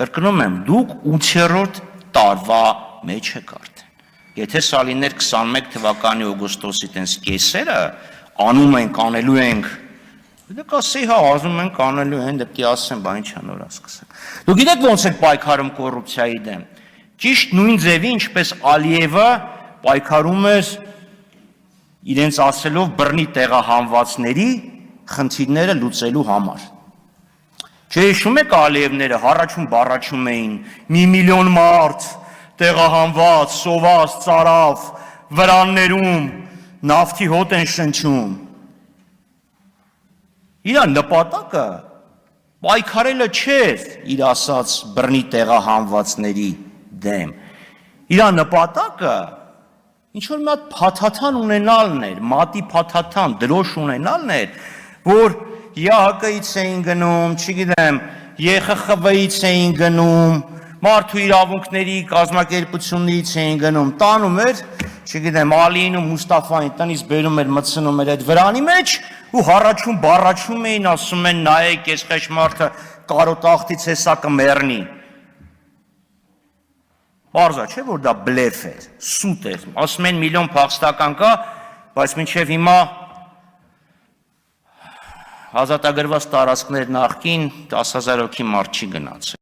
Կրկնում եմ, դուք 8-րդ տարվա մեջ եք արդեն։ Եթե սա լիներ 21 թվականի օգոստոսի տենց կեսերը, անում ենք, անելու ենք, դե կասեի, հա, ասում ենք, անելու են, դեպի ասեմ, բա ինչա նոր ասկսեմ։ Դուք գիտեք ոնց եք պայքարում կոռուպցիայի դեմ։ Ճիշտ նույն ձևի, ինչպես Ալիևը պայքարում էր իրենց ասելով բռնի տեղահանվածների խնդիրները լուծելու համար։ Չհիշում եք Ալիևները հառաչում բառաչում էին, 1 միլիոն մարդ տեղահանված, սոված, ծարավ, վրաններում, նավթի հոտ են շնչում։ Իր նպատակը պայքարելը չէր իր ասած բռնի տեղահանվածների դեմ։ Իր նպատակը ինչ-որ մի հատ փաթաթան ունենալն էր, մատի փաթաթան, դրոշ ունենալն էր, որ ՀՀԿ-ից էին գնում, չգիտեմ, ԵԽԽՎ-ից էին գնում, մարդու իրավունքների կազմակերպություններից էին գնում, տանում էր, չգիտեմ, Ալիին ու Մուստաֆային տնից բերում էր, մտցնում էր այդ վրանի մեջ ու հառաչում, բառաչում էին, ասում են, նայեք, այս խեղճ կարոտախտից հեսա կմեռնի։ Պարզ է, չէ՞ որ դա բլեֆ էր, սուտ էր, ասում են միլիոն փախստական կա, բայց մինչև հիմա ազատագրված տարածքներ նախկին 10,000 հոգի մարդ չի գնացել։